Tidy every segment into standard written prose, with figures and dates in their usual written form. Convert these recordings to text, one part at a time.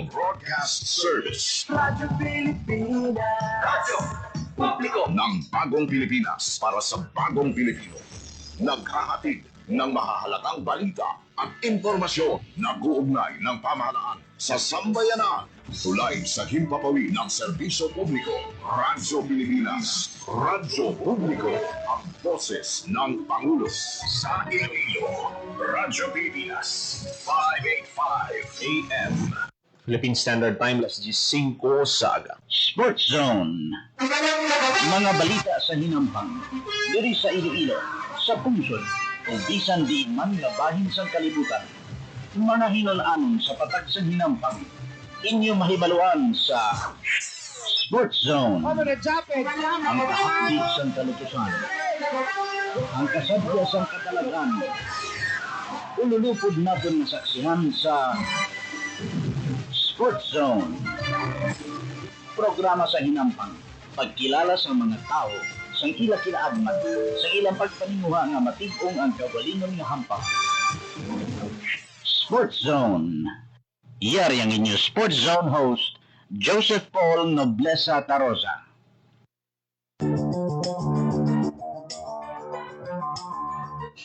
Publico Broadcast Service. Radyo Pilipinas. Radyo Publiko ng Bagong Pilipinas para sa Bagong Pilipino. Naghahatid ng mahahalagang balita at impormasyon na guugnay ng pamahalaan sa sambayanan. Tulay sa himpapawid ng serbisyo publiko. Radyo Pilipinas. Radyo Publiko. Ang boses ng Pangulo. Sa Iloilo. Radyo Pilipinas. 585 AM. Philippine Standard Time, alas 5 sa aga. Sports Zone. Mga balita sa hinampang. Diri sa Iloilo, sa pungsod, kung bisan di man nga bahin sa kalibutan. Mga hinon-anon sa patag sa hinampang. Inyo mahibaluan sa Sports Zone. Ang kahapdi sa kalutusan. Ang kasadya sa katalagan. Ululupod natin nasaksihan sa Sports Zone. Programa sa hinampang. Pagkilala sa mga tao sa ilang kinaagman, sa ilang pagpaninguha nga matibong ang kawalingon nga hampang. Sports Zone. Iyari ang inyo Sports Zone host, Joseph Paul Noblesa Tarosa.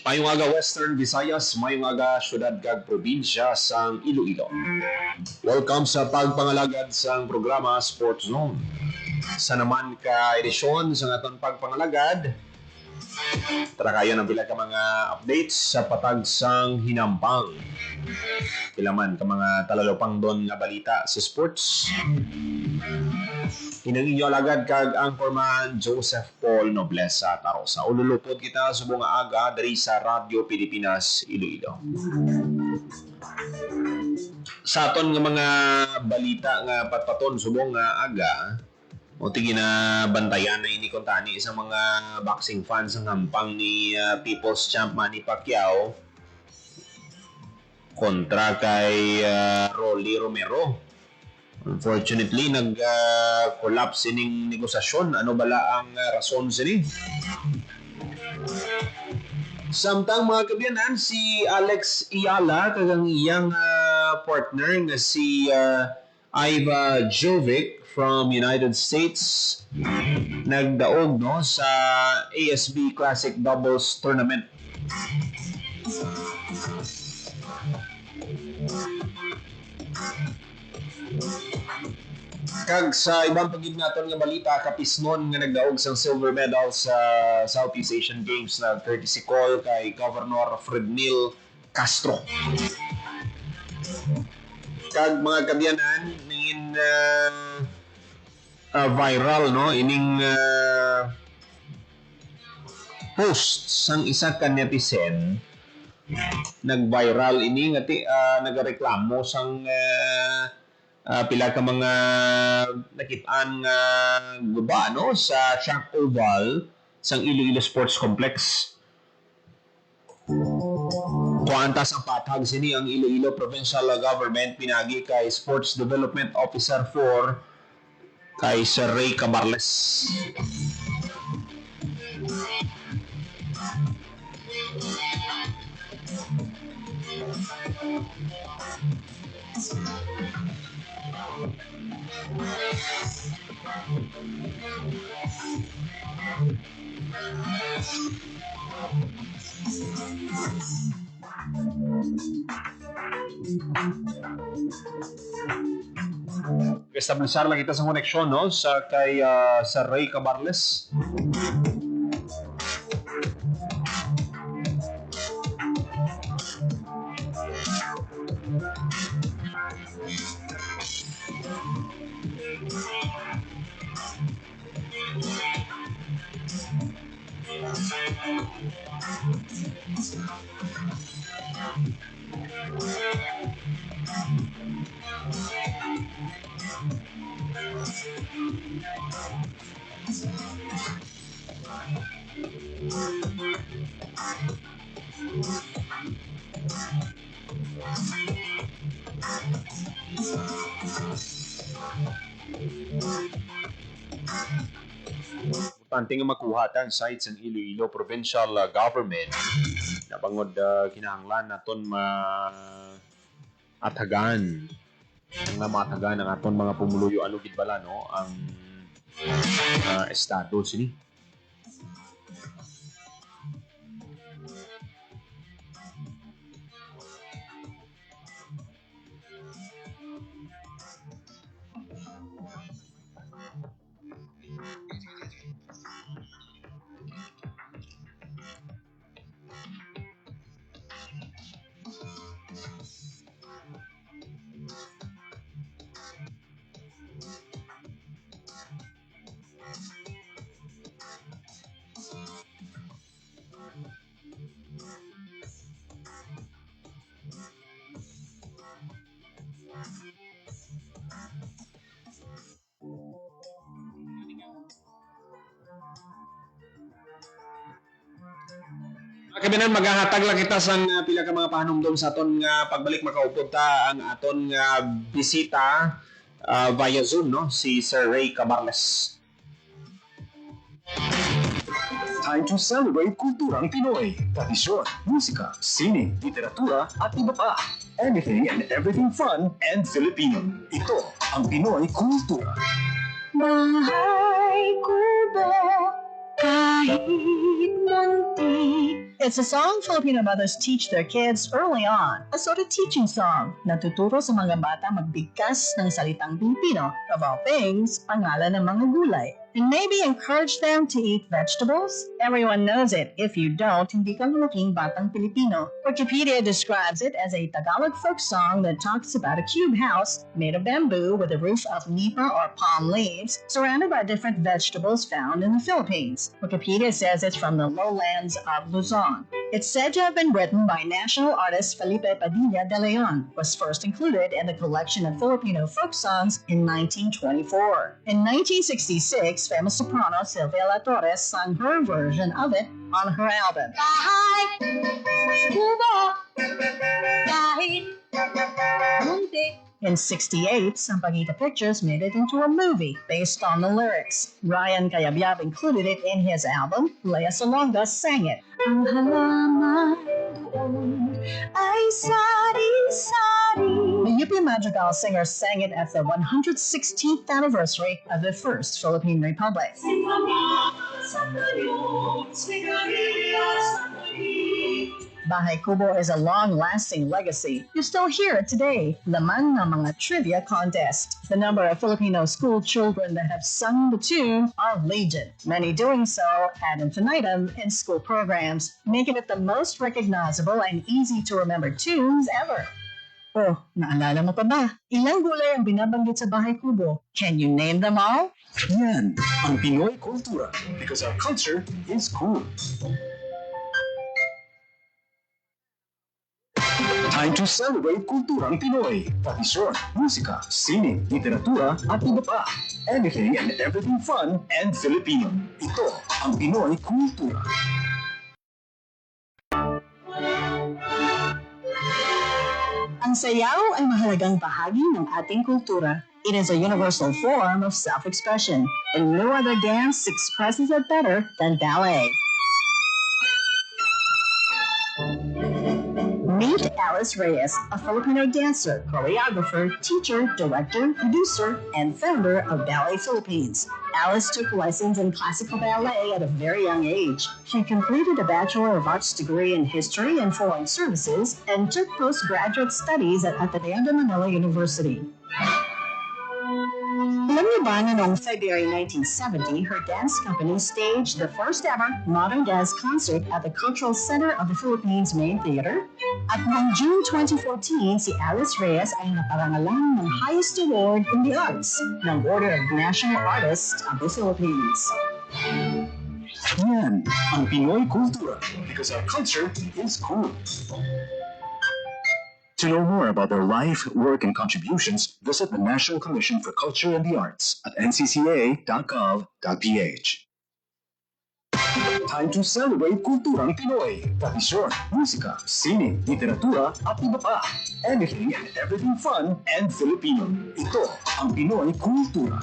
Mayong aga Western Visayas, mayong aga syudad kag probinsya sang Iloilo. Welcome sa pagpangalagad sang programa Sports Zone. Sa naman ka edisyon sa aton pagpangalagad, tara kayo ng pila ka mga updates sa patag sang hinampang. Pila man ka mga talalopang doon nga balita sa sports. Hinang inyo alagad kag anchorman Joseph Paul Noblesa Tarosa. Ululupod kita sa buong aga dari sa Radyo Pilipinas Iloilo. Sa aton nga mga balita nga patpaton subong nga aga, o tingin na bantayan na ini kontani sa mga boxing fans ng hampang ni People's Champ Manny Pacquiao kontra kay Rolly Romero. Unfortunately, nag-collapse ining negosasyon. Ano bala ang rason sini? Samtang mga kabyanan, si Alex Ayala, kagang iyang partner na si Iva Jovic from United States, nagdaog no sa ASB Classic Doubles Tournament. Kag sa ibang pagignaton nga balita, kapisnon nga nagdaog sang silver medal sa Southeast Asian Games na courtesy call kay Governor Frednil Castro. Kag mga kabyanan, ningin viral no ining post sang isa ka netizen, nag-viral ini nga nagareklamo sang pila ka mga nakitaan nga guba no sa Shack Oval sang Iloilo Sports Complex. Kuantas ang patag sini ang Iloilo Provincial Government pinagi kay Sports Development Officer 4 kay Sir Ray Cabarles. Establisar lang kita sa koneksyon no sa kay Sir Ray Cabarles. Importante nga makuhatan sites ng Iloilo Provincial Government na bangod kinahanglan naton maatagan ang namataga ng aton mga pumuluyo alugid bala no ang estado sini. Kabinan maghahatag lang kita sang pila ka mga pahanumdom sa aton nga pagbalik makaupod ta ang aton nga bisita via Zoom no si Sir Ray Cabarles. Time to celebrate kulturang Pinoy. Tradisyon, musika, sining, literatura at iba pa. Anything and everything fun and Filipino. Ito ang Pinoy Kultura. Bahay kubo, kahit munti. It's a song Filipino mothers teach their kids early on. A sort of teaching song. Natuturo sa mga bata magbigkas ng salitang Pilipino. Of all things, pangalan ng mga gulay. And maybe encourage them to eat vegetables? Everyone knows it. If you don't, hindi ka lalaking batang Pilipino. Wikipedia describes it as a Tagalog folk song that talks about a cube house made of bamboo with a roof of nipa or palm leaves, surrounded by different vegetables found in the Philippines. Wikipedia says it's from the lowlands of Luzon. It's said to have been written by national artist Felipe Padilla de Leon, was first included in the collection of Filipino folk songs in 1924. In 1966, famous soprano Silvia La Torres sang her version of it on her album. Bahay kubo, kahit munti. In 68, Sampaguita Pictures made it into a movie based on the lyrics. Ryan Cayabyab included it in his album. Lea Salonga sang it. Ang halaman doon ay sari-sari. The UP Madrigal singer sang it at the 116th anniversary of the First Philippine Republic. Bahay Kubo is a long-lasting legacy. You still hear it today. Laman ng mga trivia contest. The number of Filipino school children that have sung the tune are legion. Many doing so ad infinitum in school programs, making it the most recognizable and easy to remember tunes ever. Oh, naalala mo pa ba? Ilang gulay ang binabanggit sa Bahay Kubo? Can you name them all? Yan ang Pinoy Kultura. Because our culture is cool. Time to celebrate kulturang Pinoy. Tradisyon, musika, sining, literatura at iba pa. Anything and everything fun and Filipino. Ito ang Pinoy Kultura. Ang sayaw ay mahalagang bahagi ng ating kultura. It is a universal form of self-expression, and no other dance expresses it better than ballet. Meet Alice Reyes, a Filipino dancer, choreographer, teacher, director, producer, and founder of Ballet Philippines. Alice took lessons in classical ballet at a very young age. She completed a Bachelor of Arts degree in History and Foreign Services and took postgraduate studies at Ateneo de Manila University. Alam niyo ba na noong February 1970, her dance company staged the first ever modern dance concert at the Cultural Center of the Philippines Main Theater? At noong June 2014, si Alice Reyes ay naparangalan ng highest award in the arts ng Order of National Artists of the Philippines. Yan ang Pinoy Kultura. Because our culture is cool. To know more about their life, work, and contributions, visit the National Commission for Culture and the Arts at ncca.gov.ph. Time to celebrate kulturang Pinoy. Tradisyon, musika, sining, literatura at iba pa. Anything and everything fun and Filipino. Ito ang Pinoy Kultura.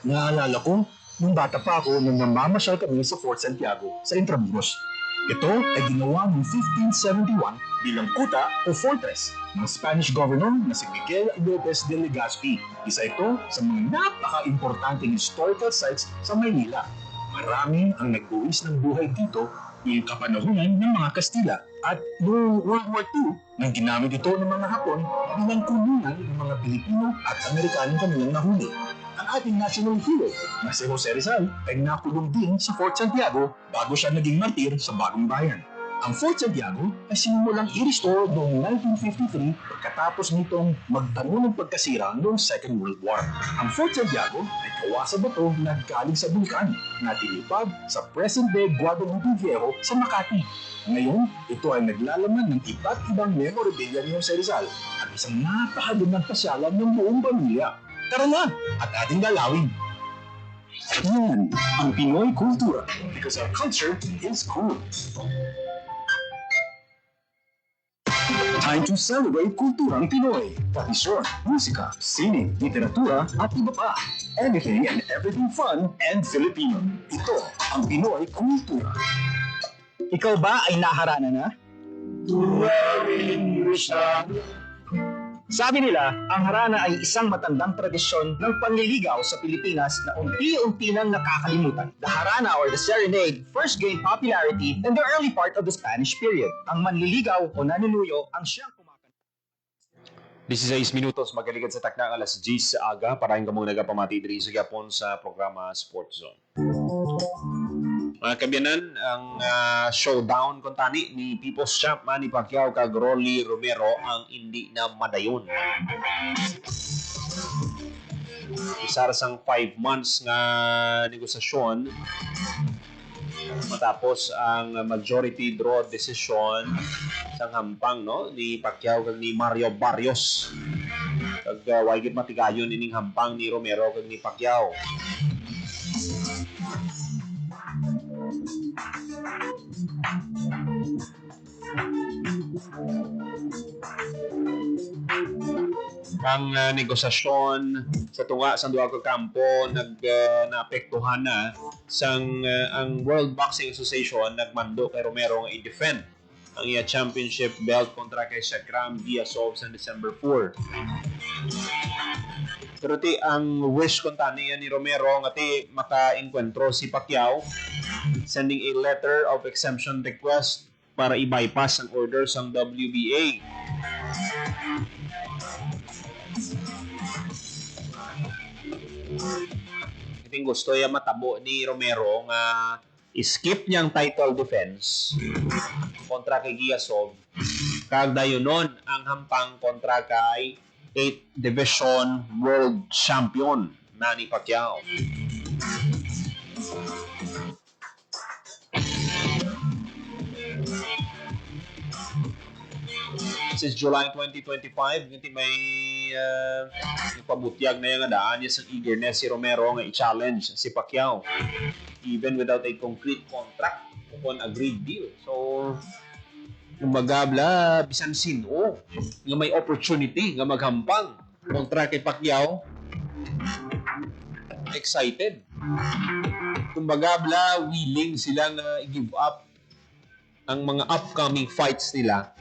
Naalala ko, nung bata pa ako nung namamasyal kami sa Fort Santiago sa Intramuros. Ito ay ginawa noong 1571 bilang kuta o fortress ng Spanish governor na si Miguel Lopez de Legazpi. Isa ito sa mga napaka-importanting historical sites sa Maynila. Marami ang nagbuwis ng buhay dito noong kapanahunan ng mga Kastila at noong World War II nang ginamit ito ng mga Hapon bilang kulungan ng mga Pilipino at Amerikanong kanilang nahuli. Ang ating national hero na si Jose Rizal ay nakulong din sa Fort Santiago bago siya naging martir sa Bagong Bayan. Ang Fort Santiago ay sinimulang i-restore noong 1953 pagkatapos nitong magtamo ng pagkasira noong Second World War. Ang Fort Santiago ay gawa sa bato na galing sa bulkan na tinipad sa present-day Guadalupe Viejo sa Makati. Ngayon, ito ay naglalaman ng iba't ibang memorabilia ni Jose Rizal at isang napakagandang pasyalan ng buong pamilya. Tara na at ating dalawin! Yan ang Pinoy kultura because our culture is cool. Time to celebrate kulturang Pinoy. Tradisyon, musika, sining, literatura, at iba pa. Anything and everything fun and Filipino. Ito ang Pinoy kultura. Ikaw ba ay naharana na? Sabi nila, ang harana ay isang matandang tradisyon ng panliligaw sa Pilipinas na unti-unti nang nakakalimutan. The harana or the serenade first gained popularity in the early part of the Spanish period. Ang manliligaw o nanunuyo ang siyang kumakanta. 16 minutos magaligad sa taknang alas 10 sa aga para yung kamong nagapamati diri sa Japon sa programa Sports Zone. Mga kabyanan, ang showdown kontani ni People's Champ Manny Pacquiao kag Rolly Romero ang hindi na madayon. Isa sang 5 months nga negosasyon matapos ang majority draw decision sa hampang ni Pacquiao kag ni Mario Barrios. Kag wagit matigayon ining hampang ni Romero kag ni Pacquiao. Ang negosasyon sa tunga sa duha ka kampo naapektuhan na sang ang World Boxing Association nagmando kay Romero nga i-defend ang iya championship belt kontra kay Shakram Diazov sa December 4. Pero ang wish kontani ni Romero nga maka-encuentro si Pacquiao, sending a letter of exemption request para i-bypass ang orders ng WBA. Iting gusto niya matabo ni Romero nga skip niyang title defense kontra kay Diazov kag dayonon ang hampang kontra kay 8th Division World Champion Manny Pacquiao. Since July 2025, ganti may pabutyag na yung daan niya sa eagerness si Romero nga i-challenge si Pacquiao even without a concrete contract upon agreed deal. So, kumbaga, bisan sino nga may opportunity nga maghampang kontra kay Pacquiao, excited. Kumbaga, willing silang i-give up ang mga upcoming fights nila,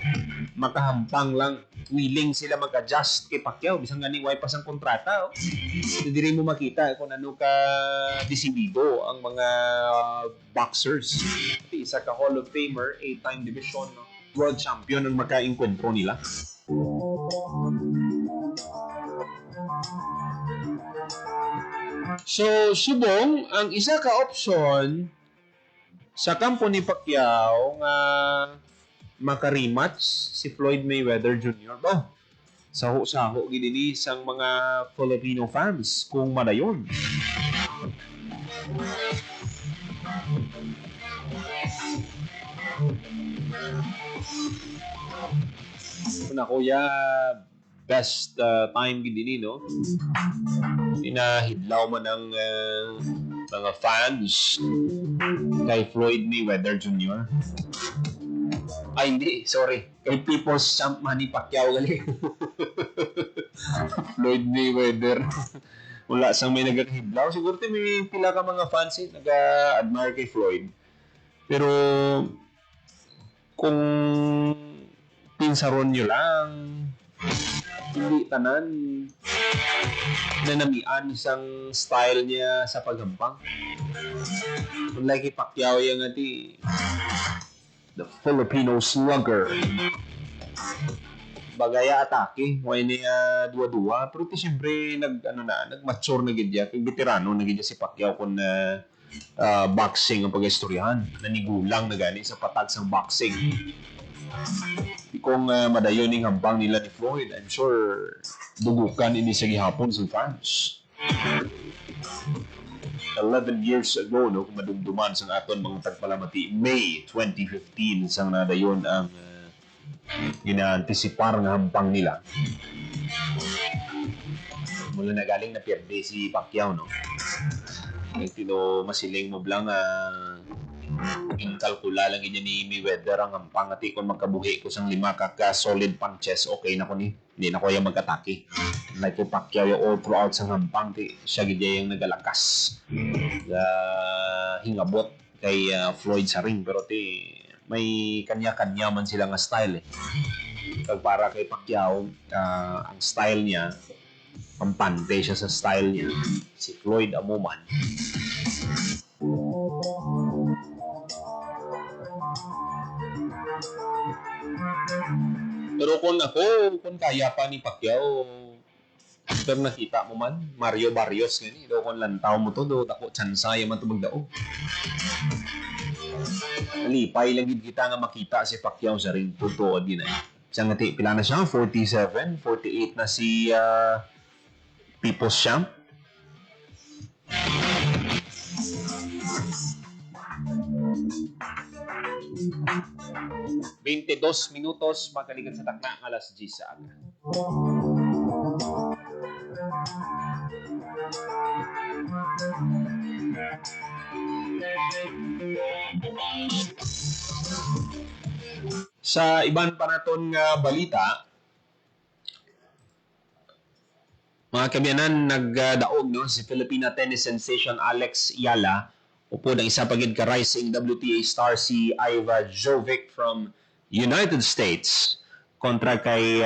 makahampang lang, willing sila mag-adjust kay Pacquiao bisan ganing way pas ang kontrata. Hindi mo makita kung ano ka disibido ang mga boxers. Isa ka Hall of Famer, 8-time division world champion ang maka-encuentro nila. So, subong, ang isa ka option sa kampo ni Pacquiao nga maka-rematch si Floyd Mayweather Jr. ba? Saho-saho gini sang mga Filipino fans kung madayon. Na kuya, best time gini no? Inahidlaw man ang mga fans kay Floyd Mayweather Jr. Ay, hindi. Sorry. Kay People's Champ Manny Pacquiao gali. Floyd Mayweather. Wala sang may nagakahiblaw. Siguro may pila ka mga fans nag-admire kay Floyd. Pero kung pinsaron nyo lang, hindi tanan na namian isang style niya sa paghampang. Unlike kay Pacquiao yung the Filipino slugger. Bagaya atake, way niya dua-dua, pero siyempre nag-mature na gidya, kay veterano na gidya si Pacquiao kung boxing ang pag-istoryahan. Nanigulang na gani sa patag sang boxing. Kung madayon yung hambang nila ni Floyd, I'm sure dugukan ini sa gihapon sa fans. 11 years ago, no, kung madumduman sa aton mga tagpalamati, May 2015, isang nadayon ang gina-anticipar ng hampang nila. Mula na galing na pierde si Pacquiao, no? Tino masiling mo blang kalkula lang niya ni Mayweather ang hampang at kung magkabuhi ko sang 5 solid punches, okay na ko ni. Hindi na ko yung mag-atake. Like kay Pacquiao yung all throughout sang hampang, siya gidya yung nagalakas. Hingabot kay Floyd sa ring, pero may kanya-kanya man sila nga style eh. Pag para kay Pacquiao, ang style niya, pampante siya sa style niya. Si Floyd amuman. Pero kung kaya pa ni Pacquiao, pero nakita mo man, Mario Barrios gani, do kung lantaw mo to, do ako tsansaya man to magdao. Malipay lang gid kita nga makita si Pacquiao sa ring, totoo din ay. Siya nga pila na siya, 47, 48 na si People's Champ. ...22 minutos makalikan sa takna ng alas 10 sa aga. Sa iban pa naton nga balita, mga kabyanan, nagdaog no si Filipina tennis sensation Alex Yala upod ang isa pagid ka rising WTA star si Iva Jovic from United States kontra kay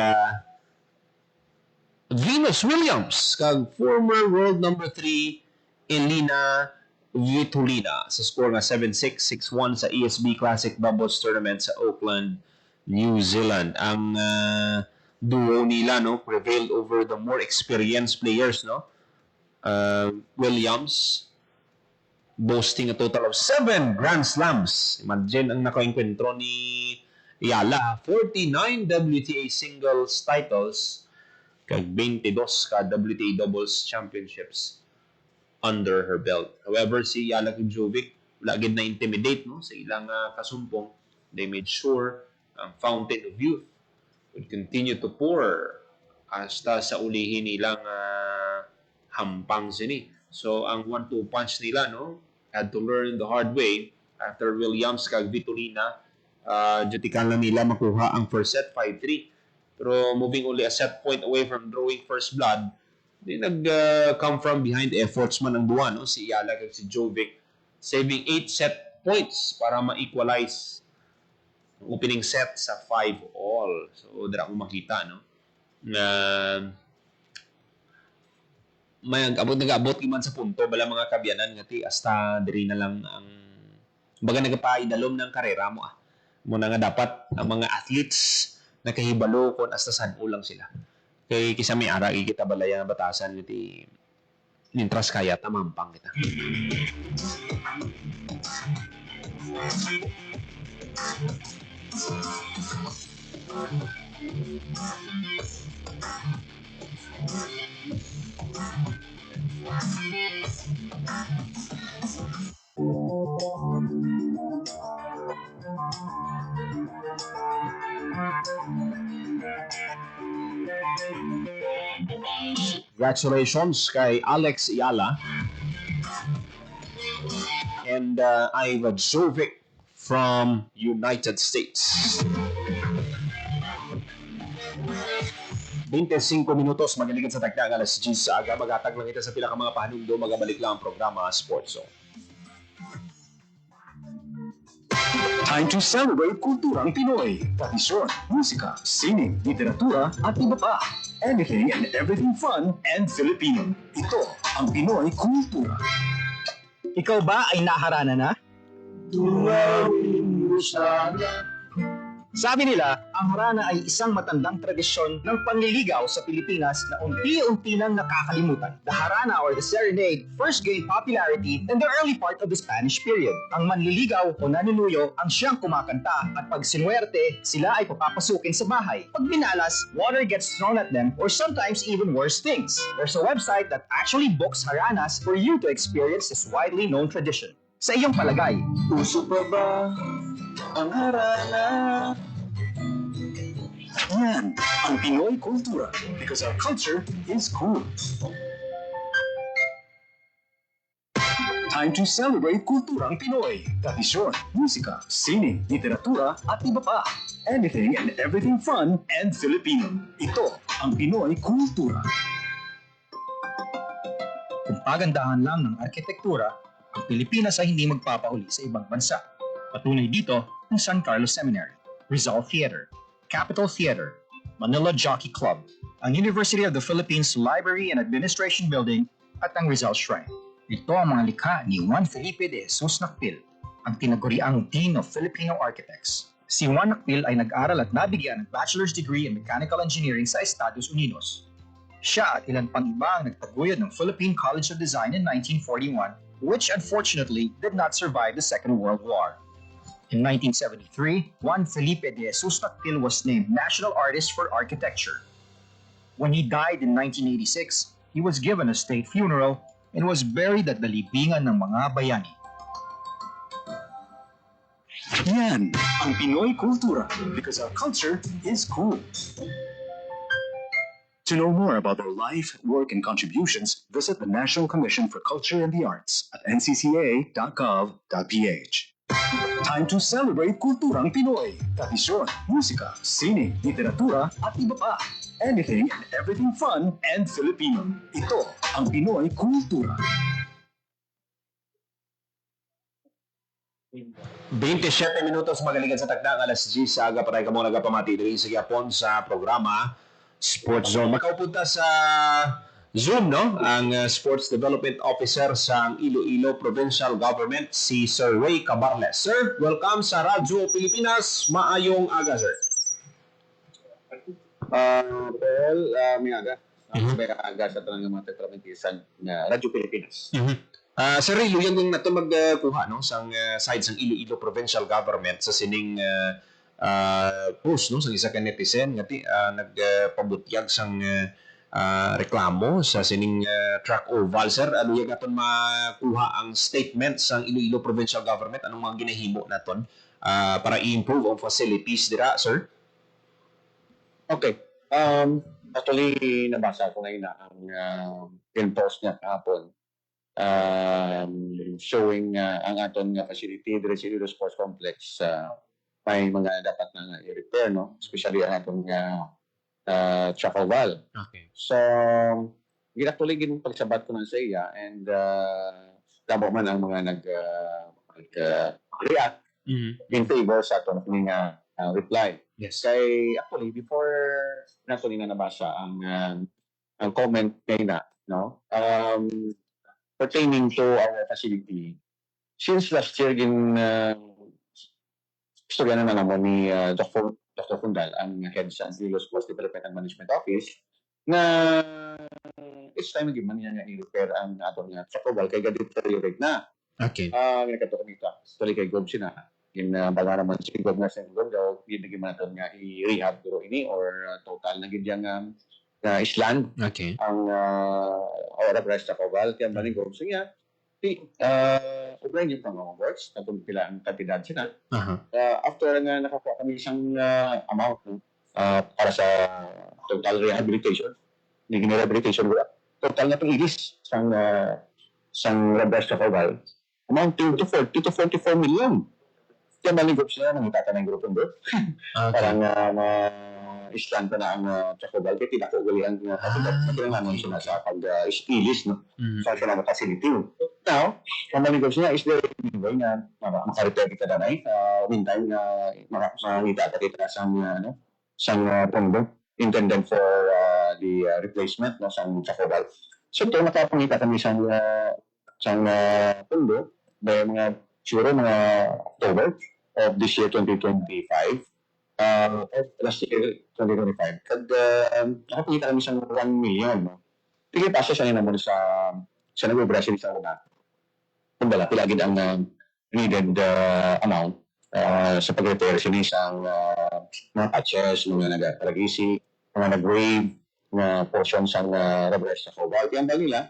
Venus Williams kag former world number 3 Elina Svitolina sa score nga 7-6, 6-1 sa ESB Classic Doubles Tournament sa Auckland, New Zealand. Ang duo nila no prevailed over the more experienced players, no. Williams boasting a total of 7 Grand Slams. Imagine ang nakaenkwentro ni Yala, 49 WTA singles titles kag 22 ka WTA doubles championships under her belt. However, si Yala Jovic lagi na intimidate no sa ilang kasumpong. They made sure ang fountain of youth would continue to pour hasta sa ulihin nilang hampang sini. So ang 1-2 punch nila no had to learn the hard way after Williams kag Svitolina jutikan lang nila makuha ang first set 5-3. Pero moving only a set point away from drawing first blood, di come from behind efforts man ang duwa no si Yala kag si Jovic, saving 8 set points para ma-equalize ang opening set sa 5-all. So dira ko makita no na may nag-abot man sa punto bala mga kabyanan nga hasta diri na lang ang baga nagapaidalom ng karera mo mo na nga dapat ang mga athletes nakahibalo kon hasta san ulang sila kay kisa may ara kita balaya nga batasan iti nintras kaya tamampang kita. Congratulations kay Alex Yala and Iva Jovic from United States. 25 minutos magalikan sa tagda ng alas 10 sa aga. Magatag lang kita sa pila ka mga pahanundo. Magabalik lang ang programa Sports Zone. Time to celebrate kulturang Pinoy. Tradisyon, musika, sining, literatura, at iba pa. Anything and everything fun and Filipino. Ito ang Pinoy Kultura. Ikaw ba ay naharana na? Sabi nila, ang harana ay isang matandang tradisyon ng panliligaw sa Pilipinas na unti-unti nang nakakalimutan. The harana or the serenade first gained popularity in the early part of the Spanish period. Ang manliligaw o nanunuyo ang siyang kumakanta at pag sinuwerte, sila ay papapasukin sa bahay. Pag binalas, water gets thrown at them or sometimes even worse things. There's a website that actually books haranas for you to experience this widely known tradition. Sa iyong palagay, uso pa ba ang harana? Yan ang Pinoy Kultura because our culture is cool. Time to celebrate kulturang Pinoy. Tradisyon, musika, sining, literatura, at iba pa. Anything and everything fun and Filipino. Ito ang Pinoy Kultura. Kung pagandahan lang ng arkitektura, ang Pilipinas ay hindi magpapahuli sa ibang bansa. Patunay dito ang San Carlos Seminary, Rizal Theater, Capitol Theater, Manila Jockey Club, ang University of the Philippines Library and Administration Building at ang Rizal Shrine. Ito ang mga likha ni Juan Felipe de Jesus Nakpil, ang tinaguriang Dean of Filipino Architects. Si Juan Nakpil ay nag-aral at nabigyan ng bachelor's degree in mechanical engineering sa Estados Unidos. Siya at ilan pang iba ang nagtaguyod ng Philippine College of Design in 1941, which unfortunately did not survive the Second World War. In 1973, Juan Felipe de Jesus Nakpil was named National Artist for Architecture. When he died in 1986, he was given a state funeral and was buried at the libingan ng mga bayani. Yan ang Pinoy Kultura because our culture is cool. To know more about their life, work, and contributions, visit the National Commission for Culture and the Arts at ncca.gov.ph. Time to celebrate kulturang Pinoy. Tradisyon, musika, sining, literatura, at iba pa. Anything and everything fun and Filipino. Ito ang Pinoy Kultura. 27 minutos magalingan sa tagdang alas 10 sa aga patay ka mo nagapamati diri sa Japon sa programa Sports Zone. Makaupunta sa Zoom, no? Ang Sports Development Officer sa Iloilo Provincial Government, si Sir Ray Cabarles. Sir, welcome sa Radyo Pilipinas. Maayong aga, sir. Paul, may aga. May aga sa tanang mga tetramintisan na Radyo Pilipinas. Sir Ray, yung nato magkuha no sang side sang Iloilo Provincial Government sa sining post no sang isa ka netizen ngati nagpabutyag sang reklamo sa sining track oval. Sir, ano yung naton makuha ang statement sang Iloilo Provincial Government, anong mga ginahimo naton para i-improve ang facilities dira, sir? Okay. Actually, nabasa ko ngayon na ang post niya kahapon showing ang aton nga facility dire sa Iloilo Sports Complex may mga dapat na i-repair, no? Especially ang aton track oval. Okay. So, ginatuloy gin pagsabat ko na sa iya and tamo man ang mga nag-react in favor sa aton nga reply. Yes. Kay actually before nato na nabasa ang comment na no pertaining to our facility since last year istorya na naman ni Dr. Fundal ang head sa Iloilo Sports Development and Management Office na it's time again man niya i-repair ang atong track oval kay deteriorate na. Okay. Nagkataon dito. Actually kay Gob sina in baga naman si Gob na sa Gob daw bibigyan man natin nga i-rehab pero ini or total na gidyang island Okay. ang ora press track oval kaya man ni Gob siya ubrain yung pang works tapos pila ang kantidad sila. After nga nakakuha kami isang amount para sa total rehabilitation, rehabilitation total na itong ilis sang reverse track oval amounting to 40 to 44 million. Kaya maligop sila nang itatanay grupo doon. Parang island pa na ang track oval kaya tidak ko gali ang katidag na pinanganon sila sa pag-ilis, no? Sa sila na facility. now, ang manigos niya is very way na makarepair kita na meantime na makita kita sang pondo intended for the replacement no sang Chacobal. So ito nakapangita kami sang pondo by mga siguro mga October of this year 2025 of last year 2025 kad nakapangita kami sang 1 million no. Tigil pa siya naman sa nag-Brazil sa una. Kumbaga, pilagid ang needed amount sa pag-repair siya isang mga patches, mga nag-paragisi, mga nag-wave, na portion sa reverse sa Cobalt. Yan ba nila?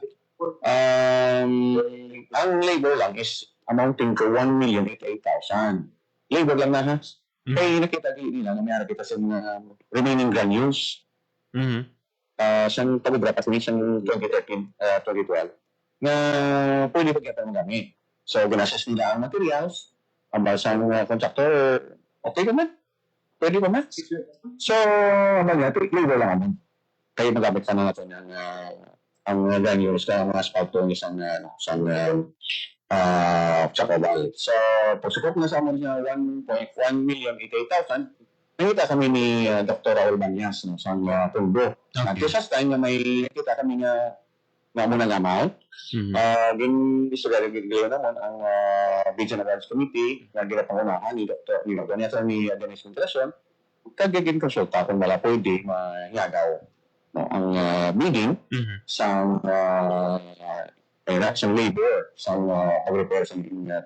Ang labor lang is amounting to 1,088,000. Labor lang na ha? Kaya nakita nila na mayroon kita sa remaining granules. Siyang pag-drapas ni siyang 2013, 2012 na pwede pa kita magamit. So, ginasas nila ang materials, ang basang contractor, okay ka man? Pwede pa man? So, labor lang naman. Kaya magamit ka na natin ang granules ka, mga asfalto ng isang Chacobal. So, pagsukot na sa amin niya 1,188,000, nakita kami ni Dr. Raul Banyas no, sa Tulbo. At sa time na may nakita kami nga munang amount, gisugari naman ang Regional Rights Committee na ginapangunahan ni Dr. ni Dennis Contracion, kagiging konsulta kung wala pwede mahiyagaw no, ang bidding sa labor sa pag-repair sa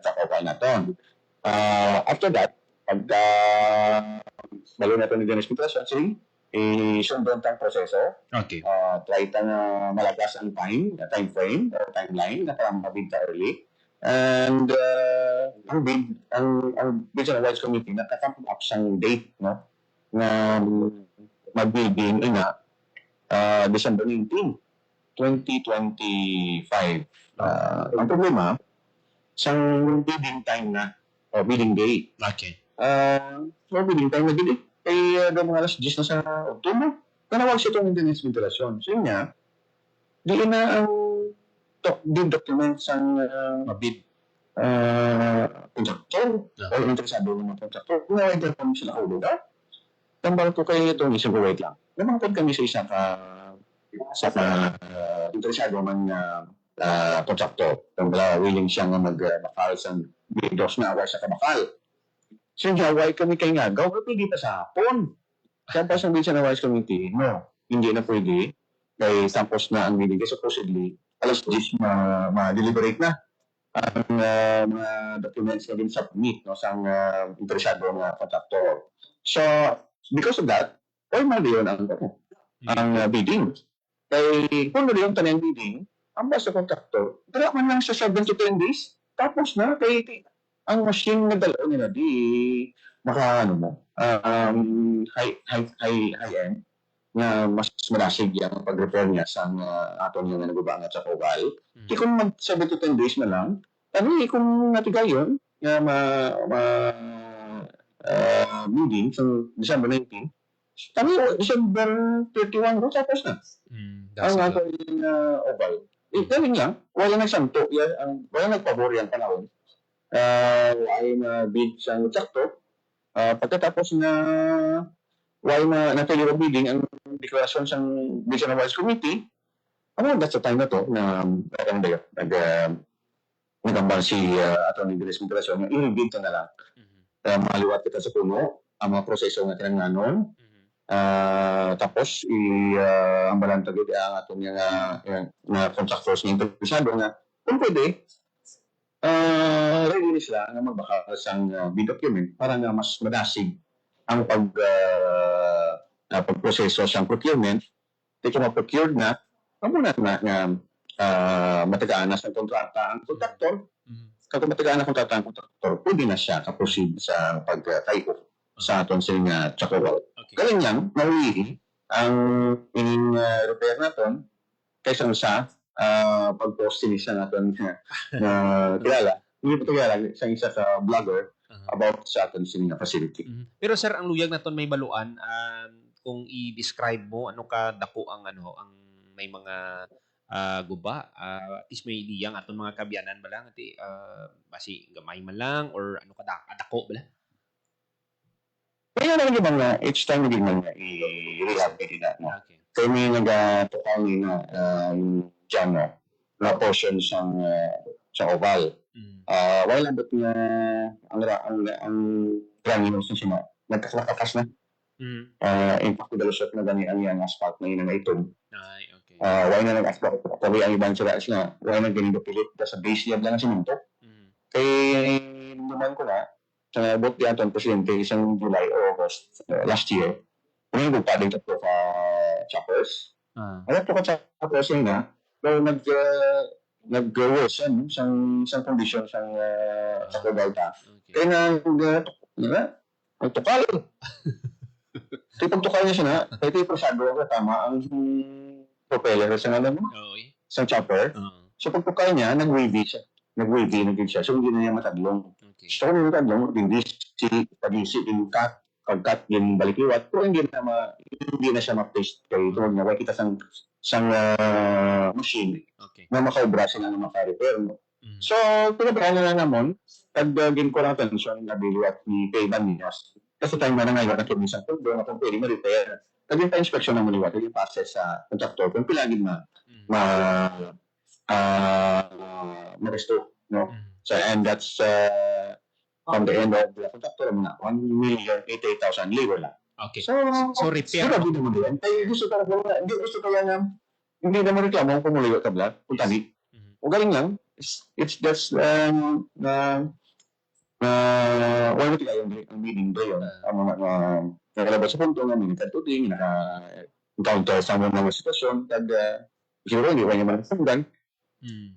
Chacobal na to. After that, pagka balo na ito ni Dennis Contracion, sige, sundan tang proseso. Okay. Try tang malagas ang time frame or timeline na para mabinta early. And ang Regional Rights Committee nakaka-come up sang date no na mag-bidding ina December 19, 2025. Ang problema sang bidding time na o bidding day. Okay. Bidding time na gid ay mga alas 10 na sa Oktubre. Kanawag siya itong Dennis Ventilation. So yun nga, di na ang document sa Mabid. contractor o interesado ng mga contractor. Kung na-wait kami sila kaulo daw, tambal ko kayo itong isang wait lang. Namangkod kami sa isa interesado man contractor. Tambala, willing siya nga mag-bakal sa bidos na away sa kabakal. So, why kami kay nga, gawin pwede pa sa hapon. Kaya pa sa Regional Rights Committee, no, hindi na pwede. Kaya tapos na ang meeting. Kasi supposedly, alas 10 ma-deliberate na ang mga documents na din-submit no, sa interesado ng contractor. So, because of that, oy mali yun ang bidding. Kaya kung mali yung taniyang bidding, ang basta contractor, tara man lang sa 7 to 10 days, tapos na, kaya ang machine na dalaw nila di maka high end na mas malasig yung pag-repair niya sa aton yung nagubanga sa Cobal. Kung mag 7 to 10 days na lang, kung natigal yun, na meeting sa December 19, December 31 ko tapos na. Ang ato yung Oval. Galing lang, wala nagsanto, wala nagpabor yan panahon. Ay na bid siyang sakto. Pagkatapos na why na natuloy bidding ang deklarasyon sa Regional Rights Committee, that's the time na to na nagambal si Atty. Dennis Contracion yung i-rebid na lang. Maliwat kita sa puno ang mga proseso nga tinanganon. Tapos ang balantag ang atong nga contractors nga interesado nga kung pwede ready sila na magbakal sa bid document para nga mas madasig ang pagproseso sa procurement. Kung ma-procured na, muna nga matagaan na sa kontrata ang contractor. Kung matagaan na kontrata ang contractor, pwede na siya kaproceed sa pag-tie-off sa aton sa Chacobal. Okay. Galing yan, nauwi ang ining repair naton kaysa sa pag-posting isa natin na kilala. Hindi pa kilala sa isa sa vlogger about sa atin sa facility. Pero sir, ang luyag naton may baluan, kung i-describe mo ano ka dako ang ang may mga guba, at least may liyang aton mga kabyanan ba lang ati basi gamay man lang or ano kada adako bala. Kaya na bang each time naging mga i-rehabilitate na no. Okay. Kaya may nag-tukang na dyan na portion sa oval. While abot nga ang granules na siya nagkakakas na. In fact, dalusot na gani ang iyang asphalt na yun na itong. Ay, okay. Why na nag-asphalt? Kaya ang ibang sila siya, why na ganito pilit sa base niya lang sininto. Kaya naman ko na, sa bot di aton presidente isang July or August last year, kung yung pa din tatlo ka choppers. Ano to ka choppers yun na, nag-worsen isang condition sa Delta. Kaya nagtukal. Kaya pagtukal niya siya na, kaya ito prosado ako tama ang propeller sa nga mo, sa chopper. So pagtukal niya, nag-wavy siya. Nag-wavy siya. So hindi na niya matadlong. So kung yung matadlong, hindi pag-isip yung pag-cut yung balikiwat, pero hindi na siya ma-paste kayo doon. Naway kita sang machine na makaubra sila na maka-repair mo. So, pinabayaan na naman, pag-gin ko lang atensyon na biliwat ni Payban Nias. Kasi tayo na ngayon na kami sa tundo na kung pwede ma-repair. Naging pa-inspection ng maliwat, yung process sa contractor, kung pilagin ma-restore. No? So, and that's from the end of the contractor, 1,088,000 labor lang. Okay. So repair. Hindi naman yan. Kaya gusto talaga na hindi naman reklamo kung mulayo ka bla, kung tani. O galing lang. It's just wala mo tayo ang meeting doon. Ang mga nakalabas sa punto nga, may nagkatuting, naka-encounter sa mga sitwasyon, at siguro hindi ko niya manasanggan,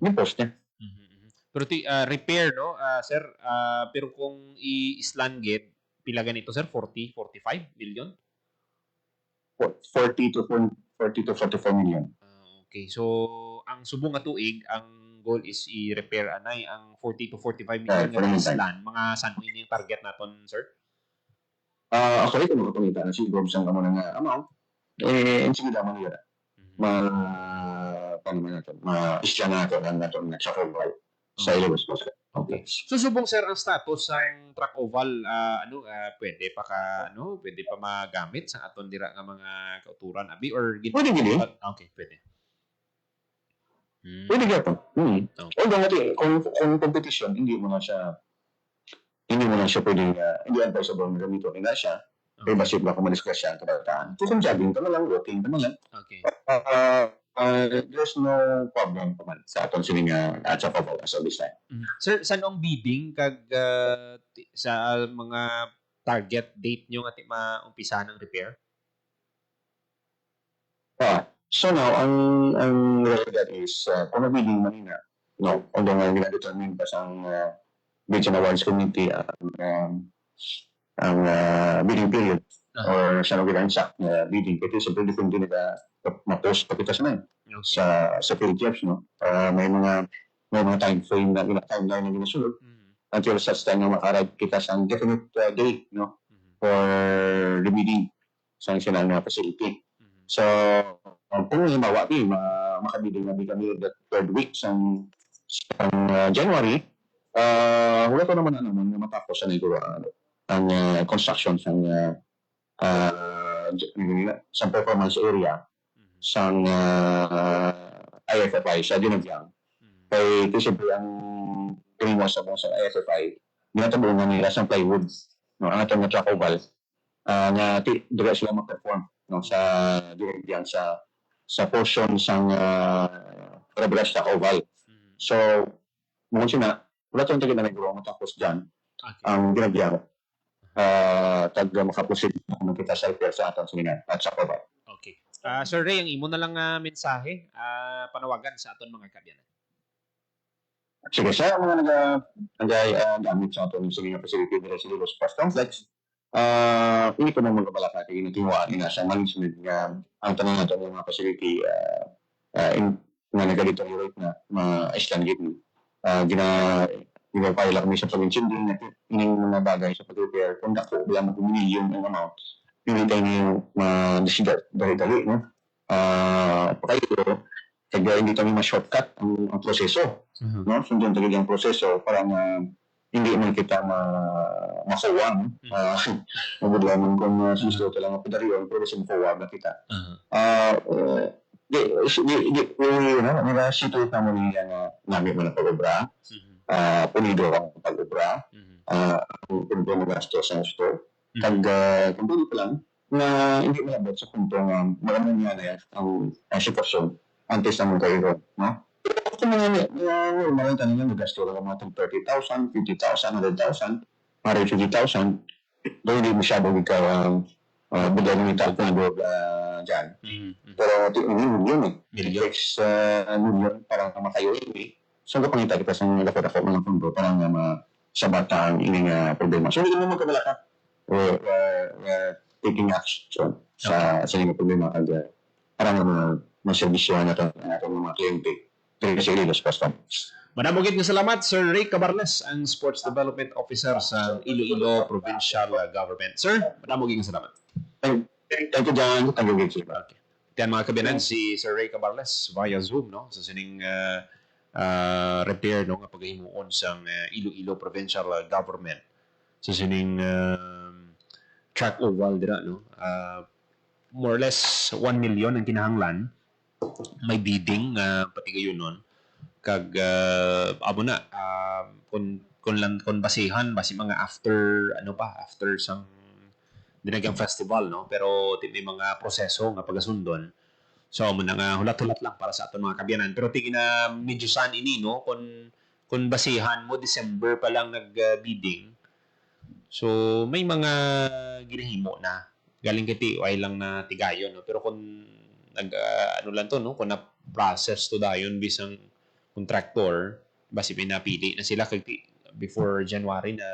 yung post niya. Pero repair, no, sir, pero kung i-slanggit, pila ganito, sir? 40, 45 million? 40 to 44 million. Okay, so ang subong nga tuig, ang goal is i-repair anay ang 40 to 45 million nga islan. Mga saan ini yung target naton, sir? Actually, kung makapangita na si Bob sang kamo nga amount, sige naman yun. Paano man natin? Ma-isya natin ang natin na chocolate sa ilabas ko. Okay. So subong sir ang status ng truck oval pwede pa magamit sa aton dira nga mga kauturan abi or pwede gini? Okay, pwede. Pwede gyapon. Although ngati kung competition hindi mo na siya pwedeng hindi advisable na gamito na siya. Kaya basip ba kung madiscuss siya ang kabataan. Kung jogging ka na lang, walking ka na lang. Okay. There's no problem naman sa aton sining at sa Pabao as of this time. Sir, saan ang bidding kag sa mga target date nyo nga maumpisa ng repair? So now, ang related is, kung nag-bidding manina, no, although nga gina-determine pa sa Bids and Awards Committee ang bidding period or sa nag-ransak na bidding, kasi siyempre depende ma-post pa kita sa field jobs, no? May mga time frame na timeline na ginasunod until such time na makarag kita sa definite date, no, for the bidding sa national na facility. So, kung halimbawa, makabiding na kami the third week sa January, wala ko naman na matapos sa nito ang construction sa performance area sa IFFI sa Dinagyang. Kaya ito siyempre ang ginawa sa IFFI, ginatabungan nila sa plywood. No, ang atong truck oval, na dire sila mag-perform, no, sa Dinagyang sa portion sang Rebras truck oval. So, mukha siya wala itong tagad na nagagawa matapos dyan. Ang Dinagyang, makaproceed na kita sa repair sa aton siningan at sa oval. Okay. Sir Ray, ang imo na lang mensahe, panawagan sa aton mga kabyanan. Sige, sa mga nag-gamit sa aton siningan facility nila sa Lilos Sports Complex, hindi ko na magbabalak natin tinawaan na sa management nga ang tanong natin ng mga facility na nag-deteriorate na ma-island gate. Ginapay lang kami sa pag-intindi na ining mga bagay sa pag-repair. Kung dako, wala mo million ang amount. Hindi tayo na ma-decider dali-dali, no? Pakayo, Kaya hindi kami ma-shortcut ang proseso. No? Sundin talaga ang proseso para hindi man kita masawang. Mabuduan kung susunod ka lang ang pedaryon, pero sa mukawag na kita. Nila situate naman niya na namin mo na pag-obra. Punido ang pag-obra. Punto mo gastos sa store. Kung dito pa lang, na hindi malabot sa punto nga maraming nga na yan ang sitwasyon antes naman kayo, no? Kung mga normal ang tanong yung gasto lang mga 30,000, 50,000, 100,000, para 50,000, doon hindi masyadong ikaw bigay ng ital na doon dyan. Pero yun eh. Fix million parang makayo eh. So, kapangita kita sa dapat-dapat mga pundo parang sa bata ang ining problema. So, hindi mo magkabalaka taking action sa ining problema parang maservisyohan natin ang mga kliyente. Kasi ililos customers. Manamugit na salamat, Sir Ray Cabarles, ang Sports Development Officer sa Iloilo Provincial Government. Sir, manamugit na salamat. Thank you, John. Thank you, Gigi. Okay. Yan mga kabinan, si Sir Ray Cabarles via Zoom, no? Sa sining repair, no? Nga paghimuon sa Iloilo Provincial Government. Sa sining track oval, dira, no? More or less 1 million ang kinahanglan. May bidding pati kayo nun kag abo na kun basihan basi mga after sang dinagang festival, no, pero may mga proseso nga pagasundon, so mo na nga hulat-hulat lang para sa aton mga kabyanan, pero tingin na medyo san ini, no, kun basihan mo December pa lang nag so may mga ginahimo na galing kiti ay lang na tigayon, no, pero kung ano lang to, no, kung na-process to dayon bisang contractor, basi pinapili na sila kagti before January na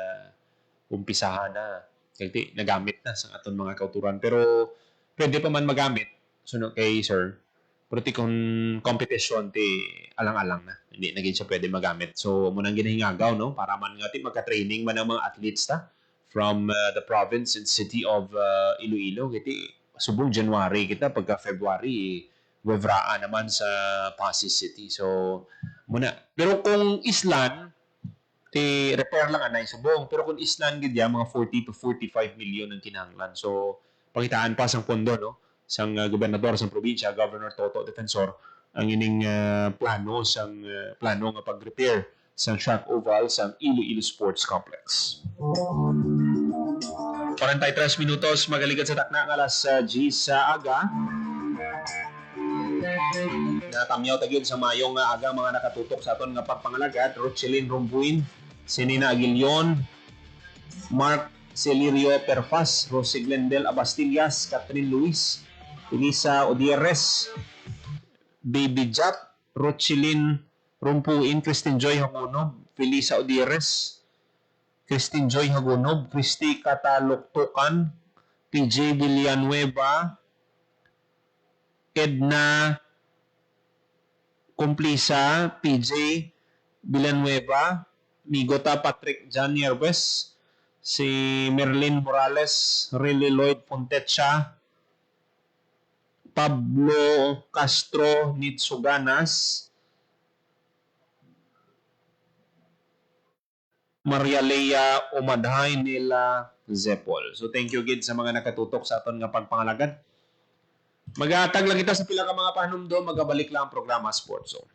umpisahan na kagti nagamit na sa aton mga kauturan, pero pwede pa man magamit suno kay sir, pero ti kung competition ti alang-alang na hindi na gid siya pwede magamit, so munang ginahingagaw, no, para man nga ti magka-training man ang mga athletes ta from the province and city of Iloilo, kiti subong January kita, pagka February wevraan naman sa Pasig City. So muna, pero kung islan ti repair lang anay subong, pero kung islan gid mga 40 to 45 million ang kinahanglan. So pakitaan pa sang pondo, no, sang gobernador sang probinsya, Governor Toto Defensor, ang ining plano nga pag-repair sang track oval sang Iloilo Sports Complex. 43 minutos magaligad sa takna ng alas G sa aga. Natamyaw tagid sa mayong aga mga nakatutok sa aton nga pagpangalagad. Rochelin Rombuin, Sinina Aguilion, Mark Celirio Perfas, Rosy Glendel Abastillas, Catherine Luis, Elisa Odieres, Baby Jap, Rochelin Rompuin, Christine Joy Hagunob, Felisa Odieres, Christine Joy Hagunob, Christy Kataloktokan, PJ Villanueva, Edna Kumplisa, PJ Villanueva, Migota Patrick Jan Yerbes, si Merlin Morales, Riley Lloyd Pontecha, Pablo Castro Nitsuganas, Maria Leia Umadhay nila Zepol. So thank you gid sa mga nakatutok sa aton nga pagpangalagad. Magatag lang kita sa pila ka mga panumdo, magabalik lang ang programa Sports Zone.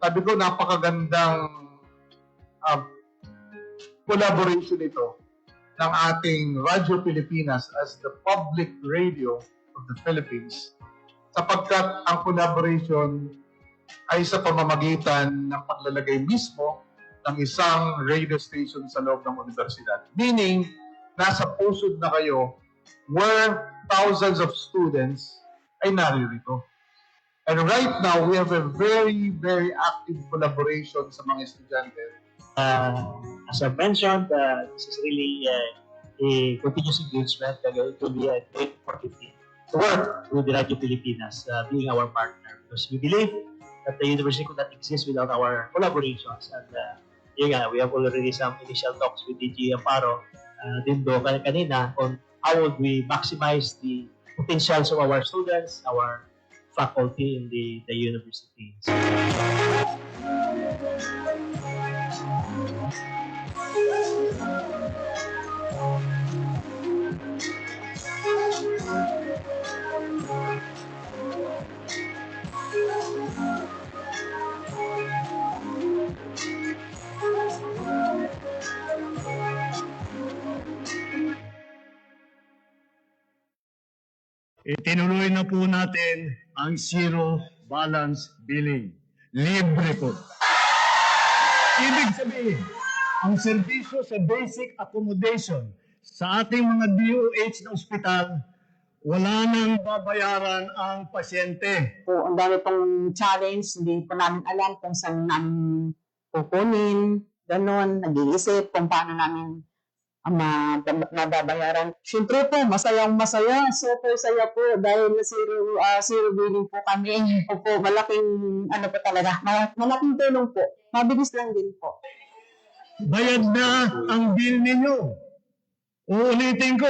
Sabi ko, napakagandang collaboration ito ng ating Radyo Pilipinas as the public radio of the Philippines, sapagkat ang collaboration ay sa pamamagitan ng paglalagay mismo ng isang radio station sa loob ng universidad. Meaning, nasa pusod na kayo where thousands of students ay naririto. And right now, we have a very, very active collaboration sa mga estudyante. As I mentioned, this is really a continuous engagement to be at 8:45 to work with the Radio Pilipinas, being our partner. Because we believe that the university could not exist without our collaborations. And we have already some initial talks with DG Amparo, Dindo, kanina on how would we maximize the potentials of our students, our faculty in the university. Itinuloy na po natin ang zero balance billing. Libre po. Ibig sabihin, ang serbisyo sa basic accommodation sa ating mga DOH na ospital, wala nang babayaran ang pasyente. Po, ang dami pong challenge, hindi po namin alam kung saan namin kukunin, ganon, nag-iisip kung paano namin mababayaran. Siyempre po, masayang-masaya. Super saya po dahil zero billing po kami. Po, malaking, po talaga, malaking tulong po. Mabilis lang din po. Bayad na ang bill ninyo. Uulitin ko,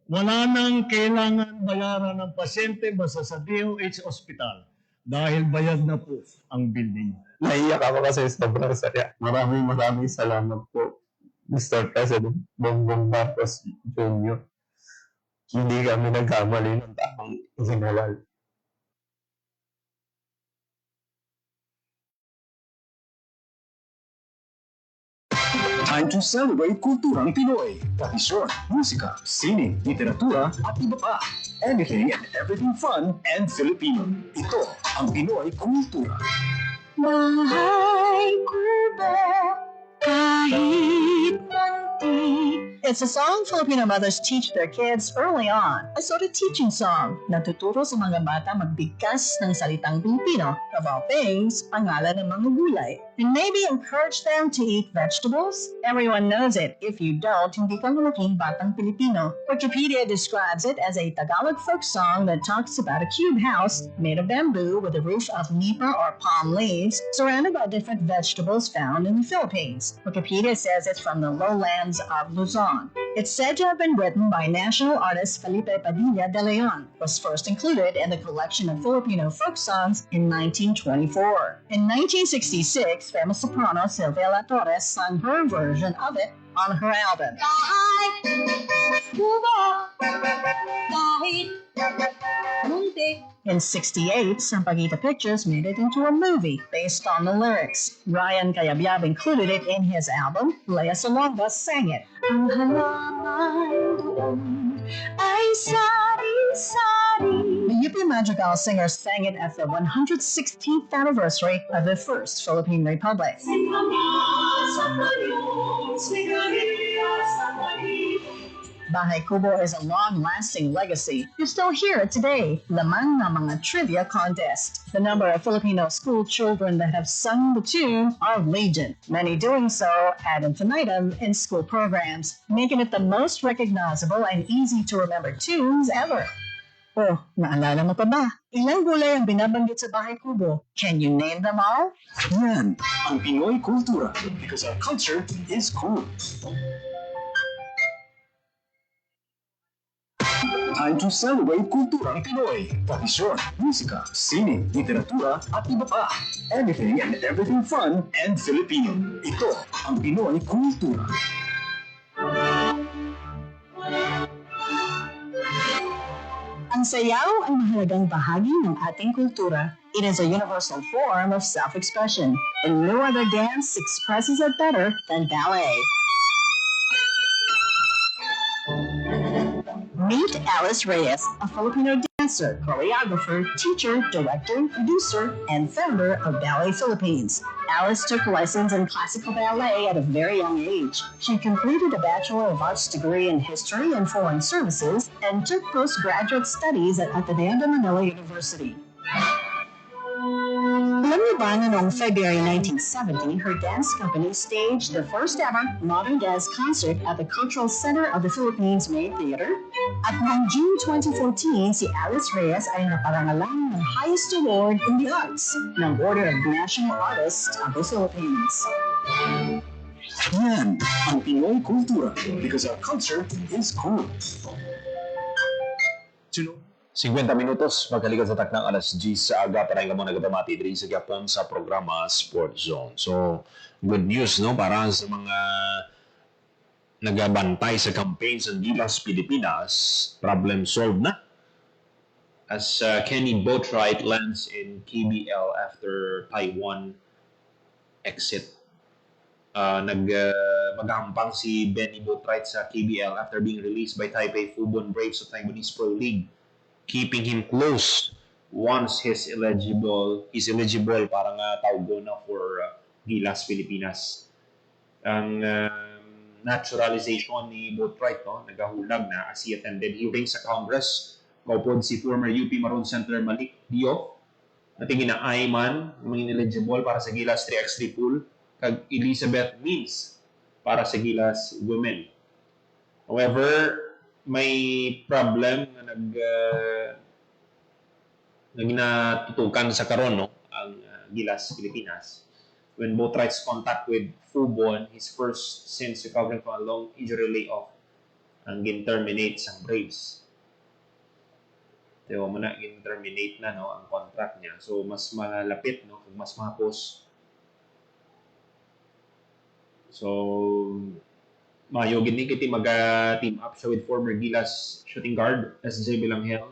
wala nang kailangan bayaran ng pasyente basta sa DOH Hospital dahil bayad na po ang bill ninyo. Naiyak ako kasi sobrang saya. Maraming salamat po, Mr. President Bongbong Marcos Jr. Hindi kami nagkamali ng tamang ginawal. Time to celebrate kulturang Pinoy. Tradisyon, musika, sining, literatura, at iba pa. Anything and everything fun and Filipino. Ito ang Pinoy Kultura. Bahay kubo, kahit munti. It's a song Filipino mothers teach their kids early on. A sort of teaching song na tuturo sa mga bata magbigkas ng salitang Pilipino, of all things, pangalan ng mga gulay, and maybe encourage them to eat vegetables. Everyone knows it. If you don't, hindi ka malaking batang Pilipino. Wikipedia describes it as a Tagalog folk song that talks about a cube house made of bamboo with a roof of nipa or palm leaves, surrounded by different vegetables found in the Philippines. Wikipedia says it's from the lowlands of Luzon. It's said to have been written by national artist Felipe Padilla de Leon, was first included in the collection of Filipino folk songs in 1924. In 1966, famous soprano Silvia La Torres sang her version of it on her album. Kahit kubo, kahit munti. In 68, Sampaguita Pictures made it into a movie based on the lyrics. Ryan Cayabyab included it in his album. Lea Salonga sang it. Ang halaman doon ay sari-sari. The UP Madrigal singers sang it at the 116th anniversary of the First Philippine Republic. Bahay Kubo is a long-lasting legacy. You still hear it today, lamang ng mga trivia contest. The number of Filipino school children that have sung the tune are legion, many doing so ad infinitum in school programs, making it the most recognizable and easy-to-remember tunes ever. Oh, naalala mo pa ba? Ilang gulay ang binabanggit sa Bahay Kubo? Can you name them all? Yan ang Pinoy Kultura because our culture is cool. Time to celebrate kulturang Pinoy. Tradisyon, musika, sining, literatura, at iba pa. Anything and everything fun and Filipino. Ito ang Pinoy Kultura. Ang sayaw ay mahalagang bahagi ng ating kultura. It is a universal form of self-expression, and no other dance expresses it better than ballet. Meet Alice Reyes, a Filipino dancer, choreographer, teacher, director, producer, and founder of Ballet Philippines. Alice took lessons in classical ballet at a very young age. She completed a Bachelor of Arts degree in History and Foreign Services and took postgraduate studies at Ateneo de Manila University. Alam niyo niyo ba na noong February 1970, her dance company staged the first ever modern dance concert at the Cultural Center of the Philippines Main Theater? At noong June 2014, si Alice Reyes ay naparangalan ng highest award in the arts ng Order of National Artists of the Philippines. Yan ang Pinoy kultura because our culture is cool. 50 minutos, magkalikan sa taknang alas 10 sa aga para nga mga nagpamati diri sa Japon sa programa Sport Zone. So, good news, no? Para sa mga nagabantay sa campaign sa Gilas Pilipinas, problem solved na. As Kenny Boatwright lands in KBL after Taiwan exit. Maghahampang si Benny Boatwright sa KBL after being released by Taipei Fubon Braves sa Taiwanese Pro League, keeping him close once he's eligible para nga tawgo na for Gilas Pilipinas. Ang naturalization ni Boatwright, no, nagahulag na as he attended hearings sa Congress. Kaupod si former UP Maroon Center Malik Diop na tingin na Ayman mga eligible para sa Gilas 3x3 pool kag Elizabeth Means para sa Gilas Women. However, may problem na natutukan sa karon, no, ang Gilas Pilipinas. When Boatwright's contact with Fubon, his first since recovering from a long injury layoff, ang gin-terminate sa Braves. So, gin-terminate na, no, ang contract niya. So, mas malapit, no, mas mahapos. So, mayo gini kiti mag-team up siya with former Gilas shooting guard SJ Belanghel.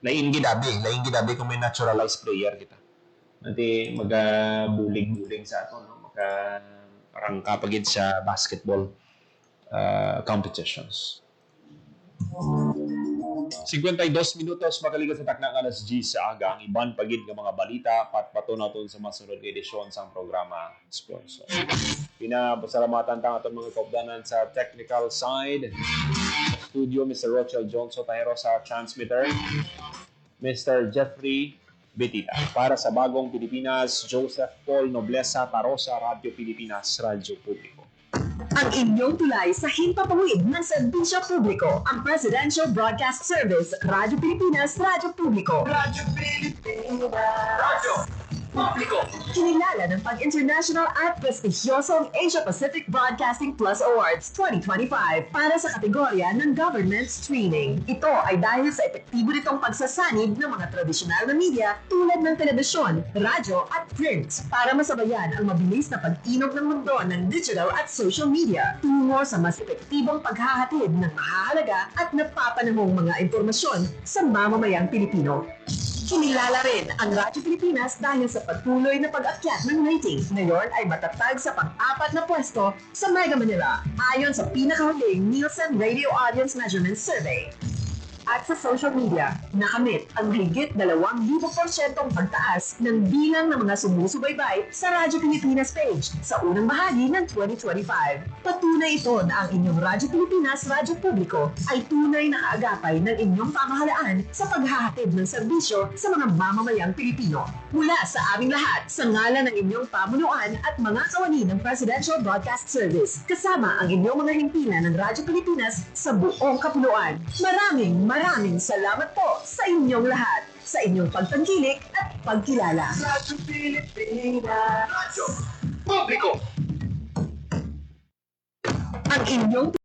Lain gidabi kung may naturalized player kita. Nanti mag-bulig-bulig sa ato, no? Maka-rangka pagid sa basketball competitions. 52 minutos makaligot sa taknang alas 10 sa aga ang iban pagid nga mga balita patpato naton sa masunod nga edisyon sa programa Sports. Pinapasalamatan tang aton mga kaupdanan sa technical side. Studio Mr. Rochelle Johnson Tahero sa transmitter. Mr. Jeffrey Betita. Para sa Bagong Pilipinas, Joseph Paul Noblesa Tarosa, Radio Pilipinas, Radyo Publiko. Ang inyong tulay sa himpapawid ng serbisyo publiko, ang Presidential Broadcast Service, Radyo Pilipinas, Radyo Publiko. Radyo Pilipinas, Radyo Publiko. Kinilala ng pag-international at prestigyosong Asia Pacific Broadcasting Plus Awards 2025 para sa kategorya ng Government Streaming. Ito ay dahil sa epektibo nitong pagsasanib ng mga tradisyonal na media tulad ng telebisyon, radyo at print para masabayan ang mabilis na pag-inog ng mundo ng digital at social media tungo sa mas epektibong paghahatid ng mahahalaga at napapanahong mga impormasyon sa mamamayang Pilipino. Kinilala rin ang Radyo Pilipinas dahil sa patuloy na pag-akyat ng rating. Ngayon ay matatag sa pang-4 na pwesto sa Mega Manila ayon sa pinakahuling Nielsen Radio Audience Measurement Survey. At sa social media, nakamit ang higit 2,000% pagtaas ng bilang ng mga sumusubaybay sa Radyo Pilipinas page sa unang bahagi ng 2025. Patunay ito na ang inyong Radyo Pilipinas Radyo Publiko ay tunay na kaagapay ng inyong pamahalaan sa paghahatid ng serbisyo sa mga mamamayang Pilipino. Mula sa aming lahat, sa ngalan ng inyong pamunuan at mga kawani ng Presidential Broadcast Service, kasama ang inyong mga himpilan ng Radyo Pilipinas sa buong kapuluan. Maraming salamat po sa inyong lahat, sa inyong pagtangkilik at pagkilala. Radyo Pilipinas, Radyo Publiko. Ang inyong